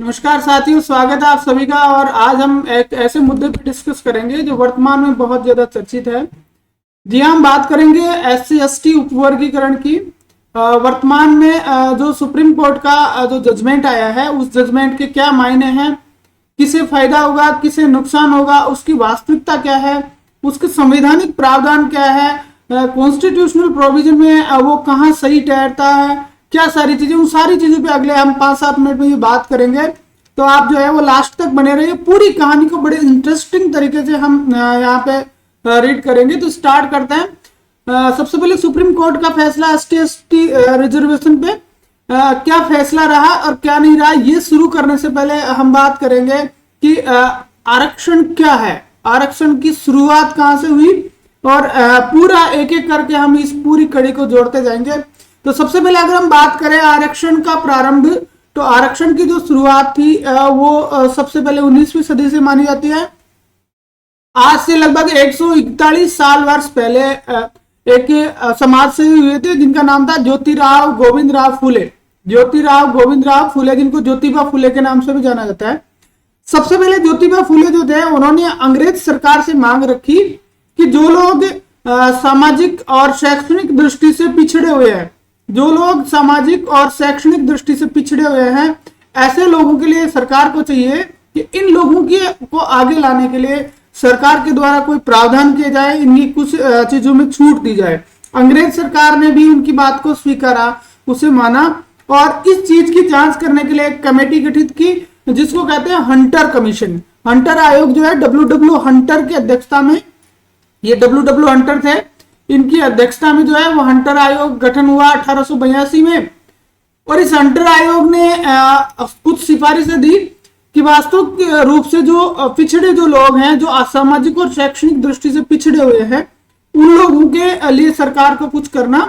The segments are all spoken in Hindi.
नमस्कार साथियों, स्वागत है आप सभी का। और आज हम एक ऐसे मुद्दे पर डिस्कस करेंगे जो वर्तमान में बहुत ज्यादा चर्चित है। जी हाँ, हम बात करेंगे SC/ST उपवर्गीकरण की। वर्तमान में जो सुप्रीम कोर्ट का जो जजमेंट आया है, उस जजमेंट के क्या मायने हैं, किसे फायदा होगा, किसे नुकसान होगा, उसकी वास्तविकता क्या है, उसके संवैधानिक प्रावधान क्या है, कॉन्स्टिट्यूशनल प्रोविजन में वो कहाँ सही ठहरता है, क्या सारी चीजें, उन सारी चीजों पे अगले हम 5-7 मिनट में ये बात करेंगे। तो आप जो है वो लास्ट तक बने रहिए, पूरी कहानी को बड़े इंटरेस्टिंग तरीके से हम यहाँ पे रीड करेंगे। तो स्टार्ट करते हैं। सबसे पहले सुप्रीम कोर्ट का फैसला ST/ST रिजर्वेशन पे क्या फैसला रहा और क्या नहीं रहा, ये शुरू करने से पहले हम बात करेंगे कि आरक्षण क्या है, आरक्षण की शुरुआत कहां से हुई, और पूरा एक एक करके हम इस पूरी कड़ी को जोड़ते जाएंगे। तो सबसे पहले अगर हम बात करें आरक्षण का प्रारंभ, तो आरक्षण की जो शुरुआत थी वो सबसे पहले 19वीं सदी से मानी जाती है। आज से लगभग 141 साल वर्ष पहले एक समाज सेवी हुए थे जिनका नाम था ज्योतिराव गोविंदराव फुले। ज्योतिराव गोविंदराव फुले, जिनको ज्योतिबा फुले के नाम से भी जाना जाता है। सबसे पहले ज्योतिबा फुले जो थे, उन्होंने अंग्रेज सरकार से मांग रखी कि जो लोग सामाजिक और शैक्षणिक दृष्टि से पिछड़े हुए हैं, जो लोग सामाजिक और शैक्षणिक दृष्टि से पिछड़े हुए हैं, ऐसे लोगों के लिए सरकार को चाहिए कि इन लोगों को आगे लाने के लिए सरकार के द्वारा कोई प्रावधान किया जाए, इनकी कुछ चीजों में छूट दी जाए। अंग्रेज सरकार ने भी उनकी बात को स्वीकारा, उसे माना, और इस चीज की जांच करने के लिए एक कमेटी गठित की जिसको कहते हैं हंटर कमीशन। हंटर आयोग जो है WW हंटर की अध्यक्षता में, ये WW हंटर थे, इनकी अध्यक्षता में जो है वो हंटर आयोग गठन हुआ 1882 में। और इस हंटर आयोग ने कुछ सिफारिशें दी कि वास्तविक रूप से जो पिछड़े जो लोग हैं, जो असामाजिक और शैक्षणिक दृष्टि से पिछड़े हुए हैं, उन लोगों के लिए सरकार को कुछ करना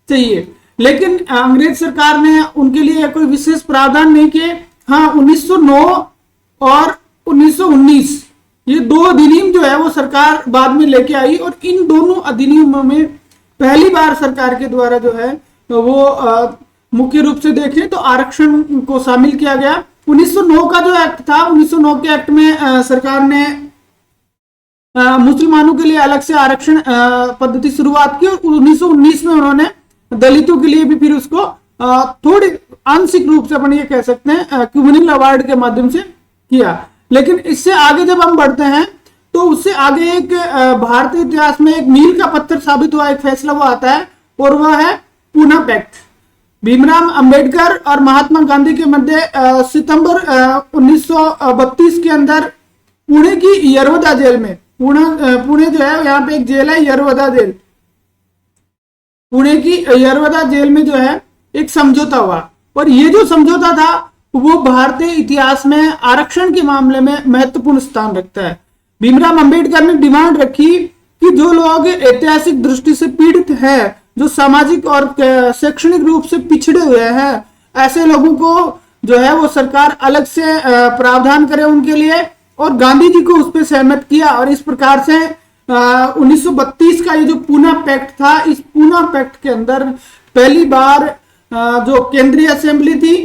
चाहिए। लेकिन अंग्रेज सरकार ने उनके लिए कोई विशेष प्रावधान नहीं किए। हाँ, 1909 और 1919 ये दो अधिनियम जो है वो सरकार बाद में लेके आई, और इन दोनों अधिनियमों में पहली बार सरकार के द्वारा जो है वो मुख्य रूप से देखें तो आरक्षण को शामिल किया गया। 1909 का जो एक्ट था, 1909 के एक्ट में सरकार ने मुसलमानों के लिए अलग से आरक्षण पद्धति शुरुआत की, और 1919 में उन्होंने दलितों के लिए भी फिर उसको थोड़ी आंशिक रूप से अपन ये कह सकते हैं क्यूबनिल अवार्ड के माध्यम से किया। लेकिन इससे आगे जब हम बढ़ते हैं तो उससे आगे एक भारतीय इतिहास में एक मील का पत्थर साबित हुआ एक फैसला वो आता है, और वह है पूना पैक्ट। भीमराव अंबेडकर और महात्मा गांधी के मध्य सितंबर 1932 के अंदर पुणे की यरवदा जेल में, पुणे जो है यहाँ पे एक जेल है यरवदा जेल, पुणे की यरवदा जेल में जो है एक समझौता हुआ। और ये जो समझौता था वो भारतीय इतिहास में आरक्षण के मामले में महत्वपूर्ण स्थान रखता है। भीमराव अंबेडकर ने डिमांड रखी कि जो लोग ऐतिहासिक दृष्टि से पीड़ित हैं, जो सामाजिक और शैक्षणिक रूप से पिछड़े हुए हैं, ऐसे लोगों को जो है वो सरकार अलग से प्रावधान करे उनके लिए, और गांधी जी को उस पर सहमत किया। और इस प्रकार से 1932 का ये जो पूना पैक्ट था, इस पूना पैक्ट के अंदर पहली बार जो केंद्रीय असेंबली थी,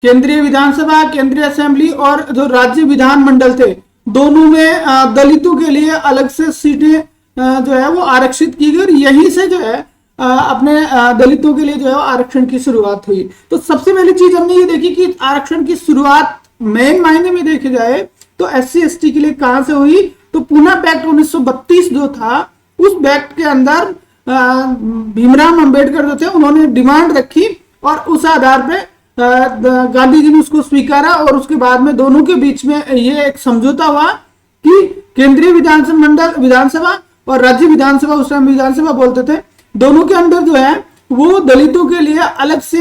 केंद्रीय विधानसभा, केंद्रीय असेंबली और जो राज्य विधानमंडल थे, दोनों में दलितों के लिए अलग से सीटें जो है वो आरक्षित की गई, और यहीं से जो है अपने दलितों के लिए जो है आरक्षण की शुरुआत हुई। तो सबसे पहली चीज हमने ये देखी कि आरक्षण की शुरुआत मेन मायने में देखी जाए तो SC/ST के लिए कहां से हुई। तो पूना पैक्ट 1932 जो था, उस पैक्ट के अंदर भीमराव अंबेडकर जो थे उन्होंने डिमांड रखी, और उस आधार पे गांधी जी ने उसको स्वीकारा। और उसके बाद में दोनों के बीच में ये एक समझौता हुआ कि केंद्रीय विधानसभा और राज्य विधानसभा, उस टाइम विधानसभा बोलते थे, दोनों के अंदर जो है वो दलितों के लिए अलग से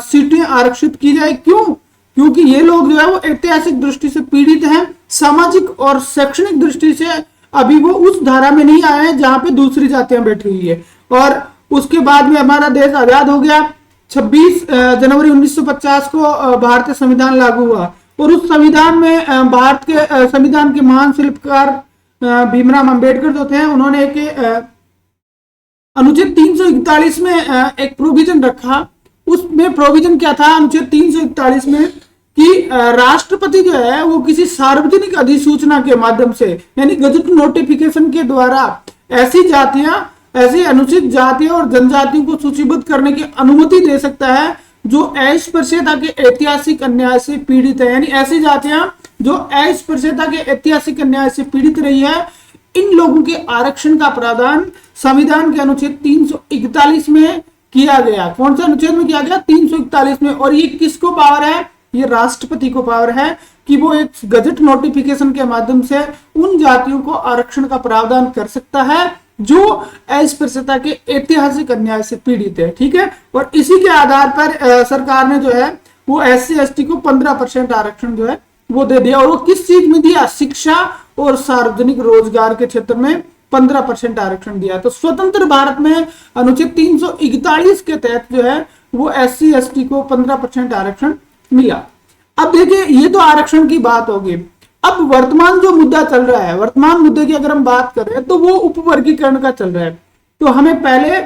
सीटें आरक्षित की जाए। क्यों? क्योंकि ये लोग जो है वो ऐतिहासिक दृष्टि से पीड़ित हैं, सामाजिक और शैक्षणिक दृष्टि से अभी वो उस धारा में नहीं आए हैं जहां पे दूसरी जातियां बैठी हुई है। और उसके बाद में हमारा देश आजाद हो गया। 26 जनवरी 1950 को भारतीय संविधान लागू हुआ, और उस संविधान में भारत के संविधान के महान शिल्पकार भीमराव अंबेडकर जो थे, उन्होंने एक अनुच्छेद 341 में एक प्रोविजन रखा उसमें प्रोविजन क्या था अनुच्छेद 341 में कि राष्ट्रपति जो है वो किसी सार्वजनिक अधिसूचना के माध्यम से यानी गजट नोटिफिकेशन के द्वारा ऐसी जातियां, ऐसी अनुसूचित जातियों और जनजातियों को सूचीबद्ध करने की अनुमति दे सकता है जो अस्पृश्यता के ऐतिहासिक अन्याय से पीड़ित है। यानी ऐसी जातियां जो अस्पृश्यता के ऐतिहासिक अन्याय से पीड़ित रही है, इन लोगों के आरक्षण का प्रावधान संविधान के अनुच्छेद 341 में किया गया। कौन सा अनुच्छेद में किया गया? 341 में। और ये किसको पावर है? ये राष्ट्रपति को पावर है कि वो एक गजट नोटिफिकेशन के माध्यम से उन जातियों को आरक्षण का प्रावधान कर सकता है जो अस्पृश्यता के ऐतिहासिक अन्याय से पीड़ित है। ठीक है, और इसी के आधार पर सरकार ने जो है वो SC/ST को 15% आरक्षण जो है वो दे दिया। और वो किस चीज में दिया? शिक्षा और सार्वजनिक रोजगार के क्षेत्र में 15% आरक्षण दिया। तो स्वतंत्र भारत में अनुच्छेद 341 के तहत जो है वो SC/ST को 15% आरक्षण मिला। अब देखिए, ये तो आरक्षण की बात होगी। अब वर्तमान जो मुद्दा चल रहा है, वर्तमान मुद्दे की अगर हम बात करें तो वो उपवर्गीकरण का चल रहा है। तो हमें पहले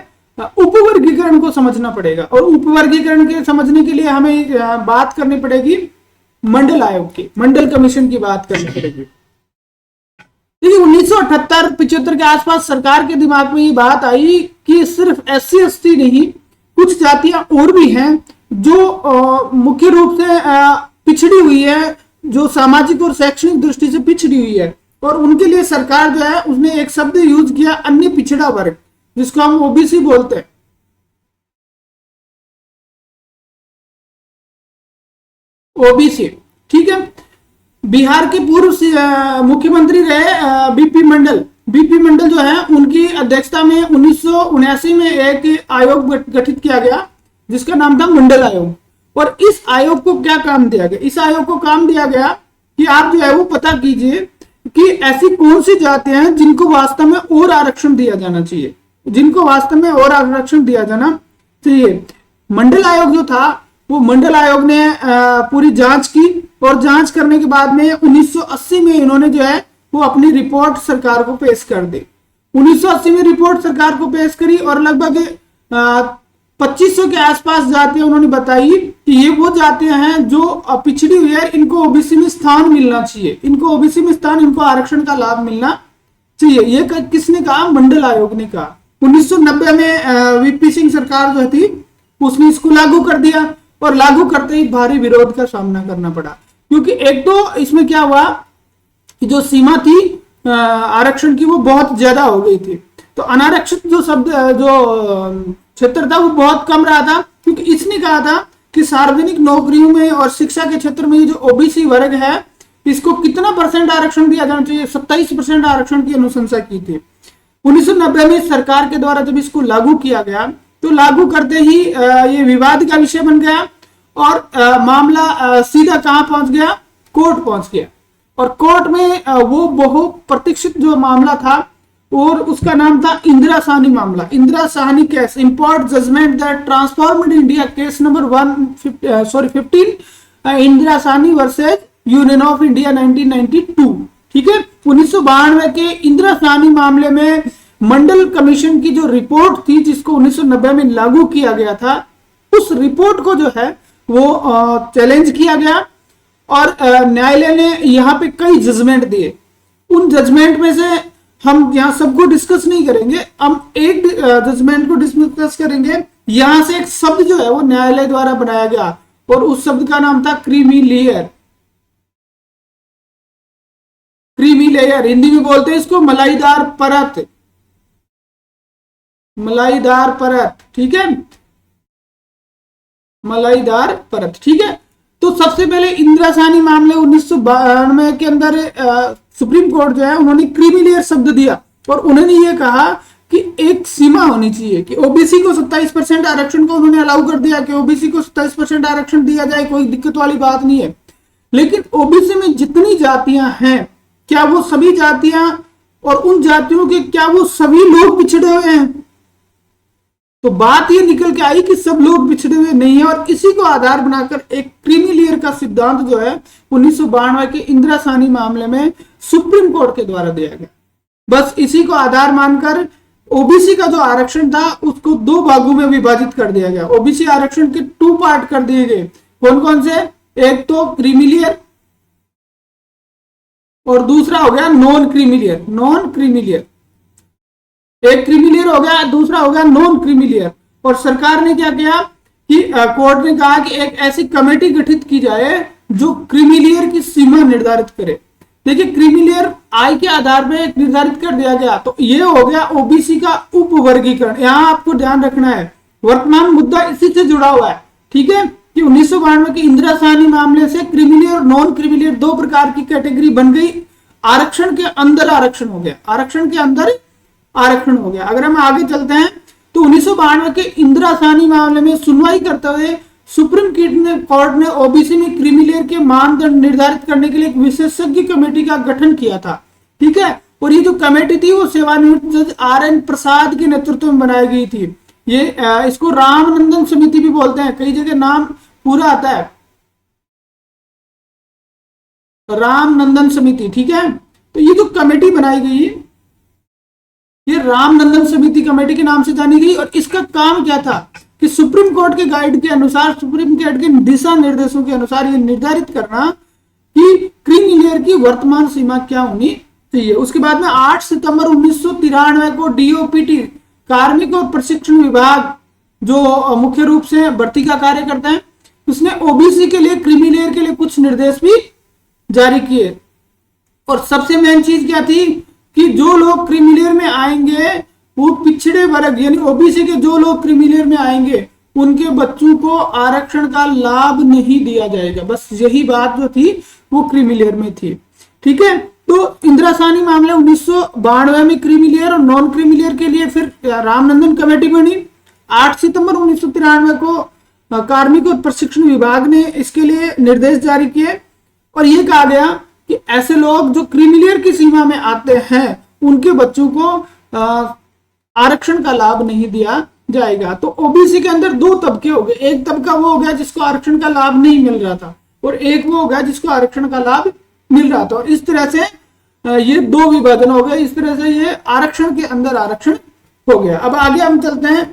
उपवर्गीकरण को समझना पड़ेगा, और उपवर्गीकरण के समझने के लिए हमें बात करनी पड़ेगी मंडल आयोग की, मंडल कमीशन की बात करनी पड़ेगी। 1978-75 के आसपास सरकार के दिमाग में ये बात आई कि सिर्फ SC/ST नहीं, कुछ जातियां और भी हैं जो मुख्य रूप से पिछड़ी हुई है, जो सामाजिक और शैक्षणिक दृष्टि से पिछड़ी हुई है, और उनके लिए सरकार जो है उसने एक शब्द यूज किया, अन्य पिछड़ा वर्ग, जिसको हम OBC बोलते हैं। OBC, ठीक है। बिहार के पूर्व मुख्यमंत्री रहे BP मंडल। BP मंडल जो है उनकी अध्यक्षता में 1979 में एक आयोग गठित किया गया जिसका नाम था मंडल आयोग। और इस आयोग को क्या काम दिया गया? इस आयोग को काम दिया गया कि आप जो है वो पता कीजिए कि ऐसी कौन सी जातियां हैं जिनको वास्तव में और आरक्षण दिया जाना चाहिए, जिनको वास्तव में और आरक्षण दिया जाना चाहिए। मंडल आयोग जो था वो मंडल आयोग ने पूरी जांच की, और जांच करने के बाद में 1980 में इन्होंने जो है वो अपनी रिपोर्ट सरकार को पेश कर दी। 1980 में रिपोर्ट सरकार को पेश करी, और लगभग 2500 के आसपास जातियां उन्होंने बताई कि ये वो जातियां हैं जो पिछड़ी हुई है, इनको OBC में स्थान मिलना चाहिए, इनको OBC में स्थान, इनको आरक्षण का लाभ मिलना चाहिए। ये किसने कहा? मंडल आयोग ने कहा। 1990 में VP सिंह सरकार जो थी उसने इसको लागू कर दिया, और लागू करते ही भारी विरोध का सामना करना पड़ा, क्योंकि एक तो इसमें क्या हुआ कि जो सीमा थी आरक्षण की वो बहुत ज्यादा हो गई थी। तो अनारक्षित जो शब्द जो क्षेत्र था वो बहुत कम रहा था, क्योंकि इसने कहा था कि सार्वजनिक नौकरियों में और शिक्षा के क्षेत्र में ये जो OBC वर्ग है इसको कितना % आरक्षण दिया जाना चाहिए? 27% आरक्षण की अनुशंसा की थी। 1990 में सरकार के द्वारा जब इसको लागू किया गया तो लागू करते ही ये विवाद का विषय बन गया, और मामला सीधा कहां पहुंच गया? कोर्ट पहुंच गया। और कोर्ट में वो बहु प्रतीक्षित जो मामला था, और उसका नाम था इंदिरा साहनी मामला, Indira Sawhney case, import judgement that transformed India, case number 15 Indira Sawhney versus union of India 1992। ठीक है, 1992 के इंदिरा साहनी मामले में मंडल कमीशन की जो रिपोर्ट थी जिसको 1990 में लागू किया गया था, उस रिपोर्ट को जो है वो चैलेंज किया गया, और न्यायालय ने यहाँ पे कई जजमेंट दिए। उन जजमेंट में से हम यहाँ सबको डिस्कस नहीं करेंगे, हम एक जजमेंट को डिस्कस करेंगे। यहां से एक शब्द जो है वो न्यायालय द्वारा बनाया गया, और उस शब्द का नाम था creamy layer. Creamy layer Hindi में बोलते हैं इसको मलाईदार परत, मलाईदार परत। ठीक है, मलाईदार परत। ठीक है, तो सबसे पहले इंदिरा साहनी मामले 1992 के अंदर सुप्रीम कोर्ट जो है उन्होंने क्रीमी लेयर शब्द दिया, और उन्होंने ये कहा कि एक सीमा होनी चाहिए कि OBC को 27% आरक्षण को उन्होंने अलाउ कर दिया कि OBC को 27% आरक्षण दिया जाए, कोई दिक्कत वाली बात नहीं है। लेकिन OBC में जितनी जातियां हैं, क्या वो सभी जातियां और उन जातियों के क्या वो सभी लोग पिछड़े हुए हैं? तो बात ये निकल के आई कि सब लोग पिछड़े हुए नहीं है, और इसी को आधार बनाकर एक क्रीमी लेयर का सिद्धांत जो है 1992 के इंदिरा साहनी मामले में सुप्रीम कोर्ट के द्वारा दिया गया। बस इसी को आधार मानकर ओबीसी का जो आरक्षण था उसको दो भागों में विभाजित कर दिया गया। ओबीसी आरक्षण के 2 पार्ट कर दिए गए। कौन कौन से? एक तो क्रीमिलियर और दूसरा हो गया नॉन क्रीमिलियर। नॉन क्रीमिलियर, एक क्रीमिलियर हो गया, दूसरा हो गया नॉन क्रीमिलियर। और सरकार ने क्या किया कि कोर्ट ने कहा कि एक ऐसी कमेटी गठित की जाए जो क्रीमिलियर की सीमा निर्धारित करे। देखिए, क्रीमिलियर आय के आधार पर निर्धारित कर दिया गया, तो ये हो गया ओबीसी का उपवर्गीकरण। यहां आपको ध्यान रखना है, वर्तमान मुद्दा इसी से जुड़ा हुआ है, ठीक है, कि 1992 के इंदिरा साहनी मामले से क्रीमिलियर और नॉन क्रीमिलियर दो प्रकार की कैटेगरी बन गई। आरक्षण के अंदर आरक्षण हो गया, आरक्षण के अंदर आरक्षण हो गया। अगर हम आगे चलते हैं तो 1992 के इंदिरा साहनी मामले में सुनवाई करते हुए सुप्रीम कोर्ट ने ओबीसी में क्रीमिलियर के मानदंड निर्धारित करने के लिए एक विशेषज्ञ कमेटी का गठन किया था, ठीक है। और ये जो कमेटी थी वो सेवानिवृत्त जज RN प्रसाद के नेतृत्व में बनाई गई थी। ये इसको रामनंदन समिति भी बोलते हैं, कई जगह नाम पूरा आता है रामनंदन समिति, ठीक है। तो ये जो कमेटी बनाई गई ये रामनंदन समिति कमेटी के नाम से जानी गई। और इसका काम क्या था कि सुप्रीम कोर्ट के गाइड के अनुसार, सुप्रीम कोर्ट के दिशा निर्देशों के अनुसार ये निर्धारित करना कि क्रीमिलियर की वर्तमान सीमा क्या होनी चाहिए। उसके बाद में 8 सितंबर 1993 को DOPT कार्मिक और प्रशिक्षण विभाग जो मुख्य रूप से भर्ती का कार्य करते हैं, उसने ओबीसी के लिए, क्रीमिलियर के लिए कुछ निर्देश भी जारी किए। और सबसे मेन चीज क्या थी कि जो लोग क्रीमिलियर में आएंगे वो पिछड़े वर्ग यानी ओबीसी के जो लोग क्रीमिलियर में आएंगे उनके बच्चों को आरक्षण का लाभ नहीं दिया जाएगा। बस यही बात जो थी वो क्रीमिलियर में थी, ठीक है। तो इंदिरा साहनी मामले 1992 में क्रीमिलियर और नॉन क्रीमिलियर के लिए फिर रामनंदन कमेटी बनी। 8 सितंबर 1993 को कार्मिक और प्रशिक्षण विभाग ने इसके लिए निर्देश जारी किए और यह कहा गया कि ऐसे लोग जो क्रीमिलियर की सीमा में आते हैं उनके बच्चों को आरक्षण का लाभ नहीं दिया जाएगा। तो ओबीसी के अंदर दो तबके हो गए, एक तबका वो हो गया जिसको आरक्षण का लाभ नहीं मिल रहा था और एक वो हो गया जिसको आरक्षण का लाभ मिल रहा था। और इस तरह से ये दो विभाजन हो गए, इस तरह से ये आरक्षण के अंदर आरक्षण हो गया। अब आगे हम चलते हैं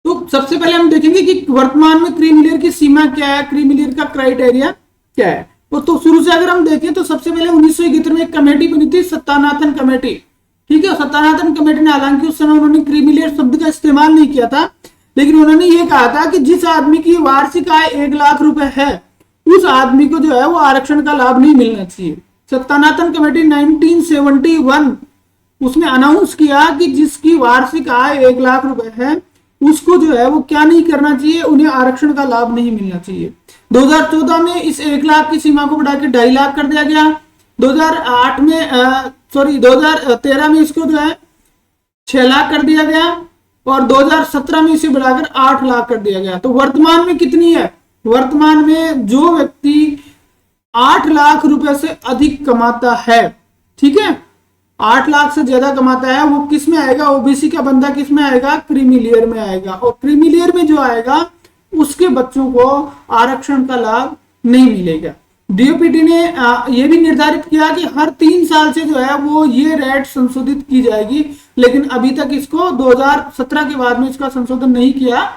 तो सबसे पहले हम देखेंगे कि वर्तमान में क्रीमिलियर की सीमा क्या है, क्रीमिलियर का क्राइटेरिया क्या है। तो शुरू से अगर हम देखें तो सबसे पहले 1971 में एक कमेटी बनी थी, सत्यानाथन कमेटी, ठीक है। सत्यानाथन कमेटी ने, हालांकि उस समय उन्होंने क्रीमिलियर शब्द का इस्तेमाल नहीं किया था, लेकिन उन्होंने ये कहा था कि जिस आदमी की वार्षिक आय 1 लाख रुपए है उस आदमी को जो है वो आरक्षण का लाभ नहीं मिलना चाहिए। सत्यानाथन कमेटी 1971 उसने अनाउंस किया कि जिसकी वार्षिक आय 1 लाख रुपए है उसको जो है वो क्या नहीं करना चाहिए, उन्हें आरक्षण का लाभ नहीं मिलना चाहिए। 2014 में इस 1 लाख की सीमा को बढ़ा के 2.5 लाख कर दिया गया। 2013 में इसको जो है 6 लाख कर दिया गया और 2017 में इसे बढ़ाकर 8 लाख कर दिया गया। तो वर्तमान में कितनी है? वर्तमान में जो व्यक्ति 8 लाख रुपए से अधिक कमाता है, ठीक है, 8 लाख से ज्यादा कमाता है, वो किस में आएगा? ओबीसी का बंदा किस में आएगा? क्रीमिलियर में आएगा। और क्रीमिलियर में जो आएगा उसके बच्चों को आरक्षण का लाभ नहीं मिलेगा। डीओपीटी ने यह भी निर्धारित किया कि हर 3 साल से जो है वो ये रेट संशोधित की जाएगी, लेकिन अभी तक इसको 2017 के बाद में इसका संशोधन नहीं किया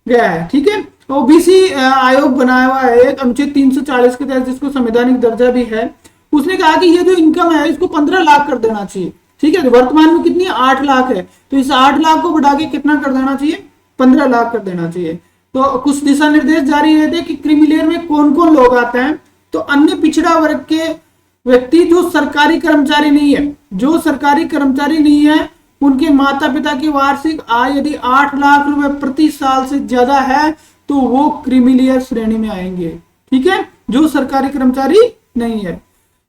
गया है, ठीक है। ओबीसी आयोग बनाया हुआ है एक अनुच्छेद 340 के तहत, जिसको संवैधानिक दर्जा भी है। उसने कहा कि ये जो इनकम है इसको 15 लाख कर देना चाहिए, ठीक है। वर्तमान में कितनी 8 लाख है, तो इस 8 लाख को बढ़ा के कितना कर देना चाहिए? 15 लाख कर देना चाहिए। तो कुछ दिशा निर्देश जारी हुए थे कि क्रीमिलियर में कौन कौन लोग आते हैं। तो अन्य पिछड़ा वर्ग के व्यक्ति जो सरकारी कर्मचारी नहीं है, जो सरकारी कर्मचारी नहीं है, उनके माता पिता की वार्षिक आय यदि 8 लाख रुपए प्रति साल से ज्यादा है तो वो क्रीमिलियर श्रेणी में आएंगे, ठीक है, जो सरकारी कर्मचारी नहीं है।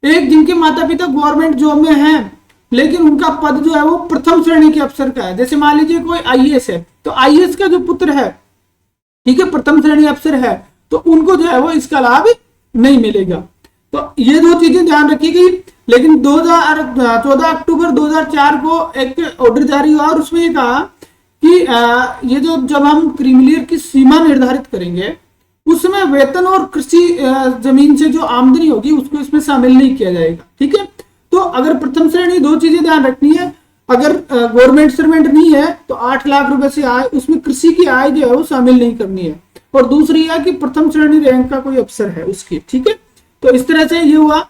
एक जिनके माता पिता गवर्नमेंट जॉब में हैं लेकिन उनका पद जो है वो प्रथम श्रेणी के अफसर का है, जैसे मान लीजिए कोई आईएएस है, तो आईएएस का जो पुत्र है, ठीक है, प्रथम श्रेणी अफसर है, तो उनको जो है वो इसका लाभ नहीं मिलेगा। तो ये दो चीजें ध्यान रखी गई। लेकिन 14 अक्टूबर 2004 को एक ऑर्डर जारी हुआ और उसमें ये कहा कि ये जो जब हम क्रीमिलियर की सीमा निर्धारित करेंगे उस समय वेतन और कृषि जमीन से जो आमदनी होगी उसको इसमें शामिल नहीं किया जाएगा, ठीक है। तो अगर प्रथम श्रेणी, दो चीजें ध्यान रखनी है, अगर गवर्नमेंट सर्वेंट नहीं है तो 8 लाख रुपए से आय, उसमें कृषि की आय जो है वो शामिल नहीं करनी है। और दूसरी है कि प्रथम श्रेणी रैंक का कोई अफसर है उसकी, ठीक है। तो इस तरह से ये हुआ।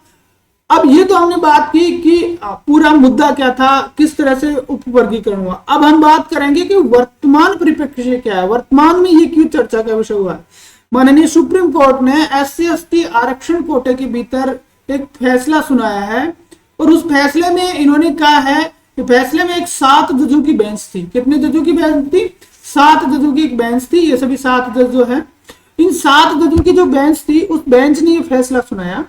अब ये तो हमने बात की कि पूरा मुद्दा क्या था, किस तरह से उपवर्गीकरण हुआ। अब हम बात करेंगे कि वर्तमान परिप्रेक्ष्य क्या है, वर्तमान में ये क्यों चर्चा का विषय हुआ है। माननीय सुप्रीम कोर्ट ने SC/ST आरक्षण कोटे के भीतर एक फैसला सुनाया है और उस फैसले में इन्होंने कहा है कि फैसले में एक 7 जजों की बेंच थी। कितने जजों की बेंच थी? 7 जजों की एक बेंच थी। ये सभी 7 जज जो है, इन 7 जजों की जो बेंच थी, उस बेंच ने ये फैसला सुनाया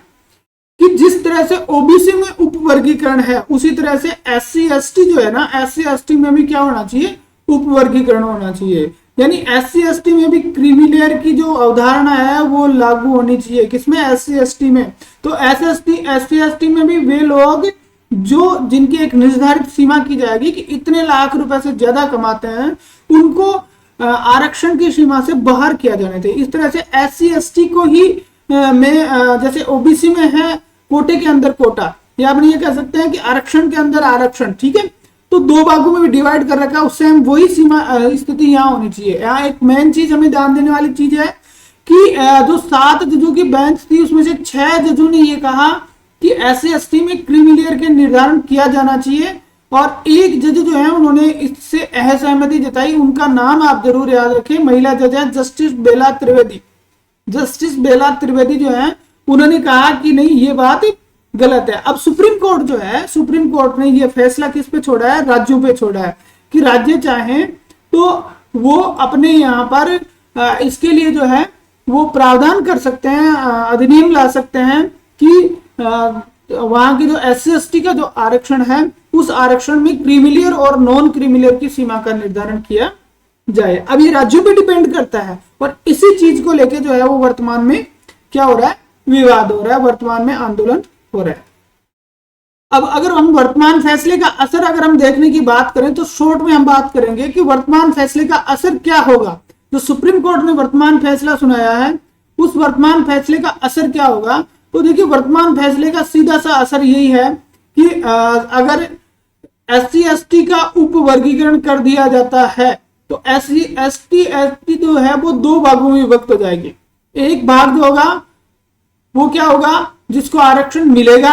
कि जिस तरह से ओबीसी में उपवर्गीकरण है उसी तरह से SC/ST जो है ना, SC/ST में भी क्या होना चाहिए? उपवर्गीकरण होना चाहिए। यानी SC/ST में भी क्रीमी लेयर की जो अवधारणा है वो लागू होनी चाहिए। किसमें? SC/ST में। तो SC/ST में भी वे लोग जो जिनकी एक निर्धारित सीमा की जाएगी कि इतने लाख रुपए से ज्यादा कमाते हैं, उनको आरक्षण की सीमा से बाहर किया जाने थे। इस तरह से SC/ST को ही में जैसे ओबीसी में है कोटे के अंदर कोटा, या आप ये कह सकते हैं कि आरक्षण के अंदर आरक्षण, ठीक है। तो 2 भागों में भी डिवाइड कर रखा है, उससे हम वही सीमा स्थिति यहाँ होनी चाहिए। यहाँ एक मेन चीज हमें ध्यान देने वाली चीज है कि जो 7 जजों की बेंच थी उसमें से 6 जजों ने ये कहा कि SC/ST में क्रीमी लेयर के निर्धारण किया जाना चाहिए, और एक जज जो है उन्होंने इससे असहमति जताई। उनका नाम आप जरूर याद रखें, महिला जज है जस्टिस बेला त्रिवेदी। जस्टिस बेला त्रिवेदी जो है उन्होंने कहा कि नहीं, ये बात गलत है। अब सुप्रीम कोर्ट जो है, सुप्रीम कोर्ट ने ये फैसला किस पे छोड़ा है? राज्यों पे छोड़ा है कि राज्य चाहें तो वो अपने यहाँ पर इसके लिए जो है वो प्रावधान कर सकते हैं, अधिनियम ला सकते हैं कि वहां की जो SC/ST का जो आरक्षण है उस आरक्षण में क्रीमी लेयर और नॉन क्रीमी लेयर की सीमा का निर्धारण किया जाए। अब ये राज्यों पे डिपेंड करता है, और इसी चीज को लेके जो है वो वर्तमान में क्या हो रहा है? विवाद हो रहा है, वर्तमान में आंदोलन हो रहा है। अब अगर हम वर्तमान फैसले का असर अगर हम देखने की बात करें तो शॉर्ट में हम बात करेंगे कि वर्तमान फैसले का असर क्या होगा। जो सुप्रीम कोर्ट ने वर्तमान फैसला सुनाया है उस वर्तमान फैसले का असर क्या होगा। तो देखिए, वर्तमान फैसले का सीधा सा असर यही है कि अगर SC/ST का उपवर्गीकरण कर दिया जाता है तो SC/ST जो है वो 2 भागों में विभक्त हो जाएगी। एक भाग जो होगा वो क्या होगा? जिसको आरक्षण मिलेगा,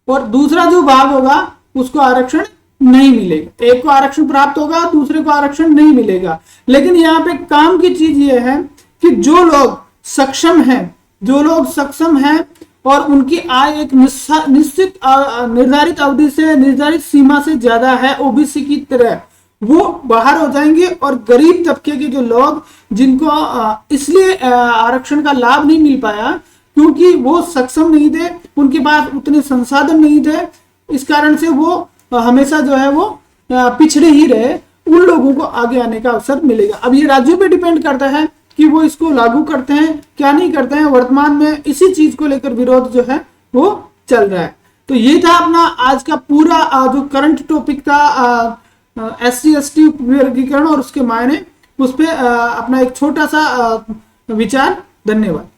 और दूसरा जो भाग होगा उसको आरक्षण नहीं मिलेगा। एक को आरक्षण प्राप्त होगा, दूसरे को आरक्षण नहीं मिलेगा। लेकिन यहाँ पे काम की चीज ये है कि जो लोग सक्षम हैं, जो लोग सक्षम हैं और उनकी आय एक निश्चित निर्धारित अवधि से, निर्धारित सीमा से ज्यादा है ओबीसी की तरह, वो बाहर हो जाएंगे। और गरीब तबके के जो लोग जिनको इसलिए आरक्षण का लाभ नहीं मिल पाया क्योंकि वो सक्षम नहीं थे, उनके पास उतने संसाधन नहीं थे, इस कारण से वो हमेशा जो है वो पिछड़े ही रहे, उन लोगों को आगे आने का अवसर मिलेगा। अब ये राज्यों पे डिपेंड करता है कि वो इसको लागू करते हैं क्या नहीं करते हैं। वर्तमान में इसी चीज को लेकर विरोध जो है वो चल रहा है। तो ये था अपना आज का पूरा जो करंट टॉपिक था SC/ST वर्गीकरण और उसके मायने, उस पर अपना एक छोटा सा विचार। धन्यवाद।